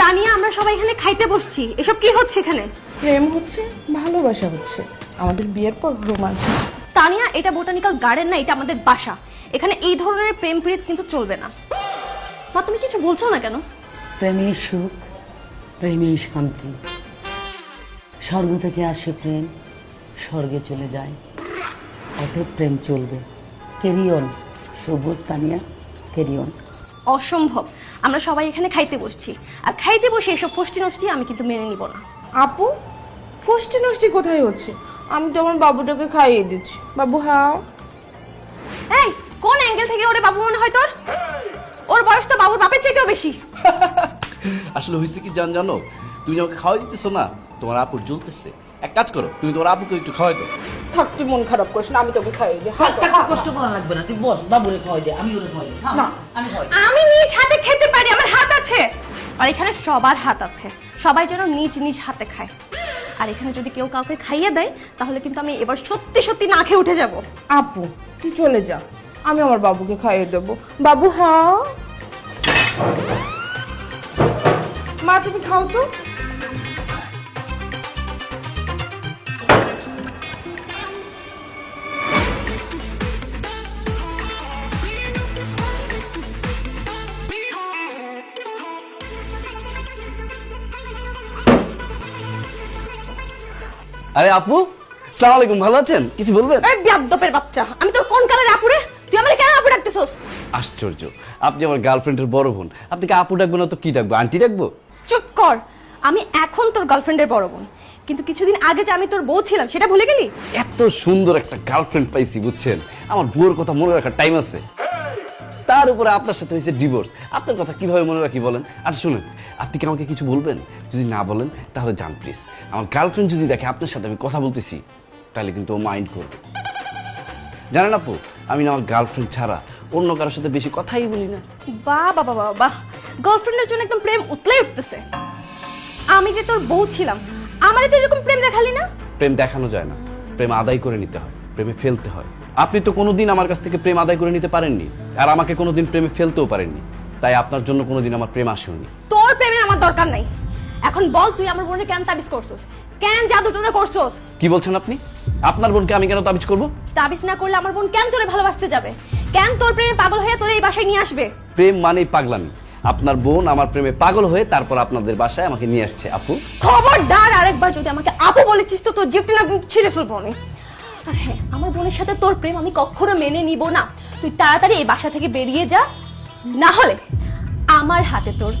তানিয়া, আমরা সবাই এখানে খাইতে বসছি, এসব কি হচ্ছে এখানে? প্রেম হচ্ছে, ভালোবাসা হচ্ছে, আমাদের বিয়ের পর রোমাঞ্চ। তানিয়া, এটা বোটানিক্যাল গার্ডেন না, এটা আমাদের বাসা। এখানে এই ধরনের প্রেম প্রীত কিন্তু চলবে না। মা, তুমি কিছু বলছো না কেন? প্রেমে সুখ, প্রেমে শান্তি। স্বর্গ থেকে আসে প্রেম, স্বর্গে চলে যায়, অতএব প্রেম চলবে। ক্যারিয়ন সবুজ, তানিয়া, ক্যারিয়ন। অসম্ভব, আমরা সবাই এখানে খাইতে বসছি, আর খাইতে বসে এসব ফষ্টি নষ্টি আমি কিন্তু মেনে নিব না। আপু, ফষ্টি নষ্টি কোথায় হচ্ছে? আমি তো আমার বাবুটাকে খাইয়ে দিচ্ছি। বাবু হ্যাঁ। এই, কোন অ্যাঙ্গেল থেকে ওরে বাবু মনে হয় তোর? ওর বয়স তো বাবুর বাপের চাইতেও বেশি। আসলে হয়েছে কি জানো, তুমি আমাকে খাওয়াই দিতেছো না, তোমার আপুর জ্বলতেছে। এক কাজ করো, তুমি তোমার আপুকে একটু খাওয়াই দাও। থাক, তুই মন খারাপ করিস না, আমি তোকে খাইয়ে দিই। কষ্ট করা লাগবে না, তুই বস, বাবুরে খাওয়াই দে, আমি ওরে খাওয়াই দিই। না, আমি খাওয়াই। আমি নিজ হাতে খেতে পারি, আমার হাত আছে। আর এখানে সবার হাত আছে, সবাই যেন নিজ নিজ হাতে খায়। আর এখানে যদি কেউ কাউকে খাইয়ে দেয়, তাহলে কিন্তু আমি এবার সত্যি সত্যি না খেয়ে উঠে যাব। আপু তুই চলে যা, আমি আমার বাবুকে খাইয়ে দেবো। বাবু হ্যাঁ। মা, তুমি খাও তো। আরে আপু, আসসালামু আলাইকুম, ভালো আছেন? কিছু বলবেন? এই বিয়াদ্দপের বাচ্চা, আমি তোর কোন কালের আপুরে? তুই আমারে কেন আপু ডাকতেছস? আশ্চর্য, আপনি আমার গার্লফ্রেন্ডের বড় বোন, আপনি কি আপু ডাকবো না তো কি ডাকবো? আন্টি ডাকবো? চুপ কর। আমি এখন তোর গার্লফ্রেন্ডের বড় বোন, কিন্তু কিছুদিন আগে যে আমি তোর বউ ছিলাম সেটা ভুলে গেলি? এত সুন্দর একটা গার্লফ্রেন্ড পাইছি বুঝছেন, আমার বউয়ের কথা মনে রাখার টাইম আছে? তার উপরে আপনার সাথে হয়েছে ডিভোর্স, আপনার কথা কিভাবে মনে রাখি বলেন? আচ্ছা শুনুন, আপনি কি আমাকে কিছু বলবেন? যদি না বলেন তাহলে যান প্লিজ। আমার গার্লফ্রেন্ড যদি দেখে আপনার সাথে আমি কথা বলতেছি, তাহলে কিন্তু ও মাইন্ড করবে। জানেন আপু, আমি না আমার গার্লফ্রেন্ড ছাড়া অন্য কারোর সাথে বেশি কথাই বলি না। বাহ বাবা বাবা বাহ, গার্লফ্রেন্ডের জন্য একদম প্রেম উতলাই উঠতেছে। আমি যে তোর বউ ছিলাম, আমারে তো এরকম প্রেম দেখালি না। প্রেম দেখানো যায় না, প্রেম আদায় করে নিতে হয়, প্রেমে ফেলতে হয়। আপনি তো কোনোদিন আমার কাছ থেকে প্রেম আদায় করে নিতে পারেননি, আর আমাকে কোনোদিন প্রেমে ফেলতেও পারেননি, তাই আপনার জন্য কোনোদিন আমার প্রেম আসেনি। তোর প্রেমের আমার দরকার নাই। এখন বল, তুই আমার বোনের কেন তাবিজ করছস? কেন জাদুটনা করছস? কি বলছেন আপনি? আপনার বোনকে আমি কেন তাবিজ করব? তাবিজ না করলে আমার বোন কেন তোরে ভালোবাসতে যাবে? কেন তোর প্রেমে পাগল হয়ে তোরে এই বাসায় নিয়ে আসবে? প্রেম মানেই পাগলামি। আপনার বোন আমার প্রেমে পাগল হয়ে তারপর আপনাদের বাসায় আমাকে নিয়ে আসছে। আপু খবরদার, আরেকবার যদি আমাকে আপু বলেছিস তো তোর জিপটা না ছিঁড়ে ফেলবো আমি। আর হ্যাঁ, আমার বোনের সাথে তোর প্রেম আমি কখনো মেনে নিব না। তুই তাড়াতাড়ি এই বাসা থেকে বেরিয়ে যা, না হলে আমার হাতে তোর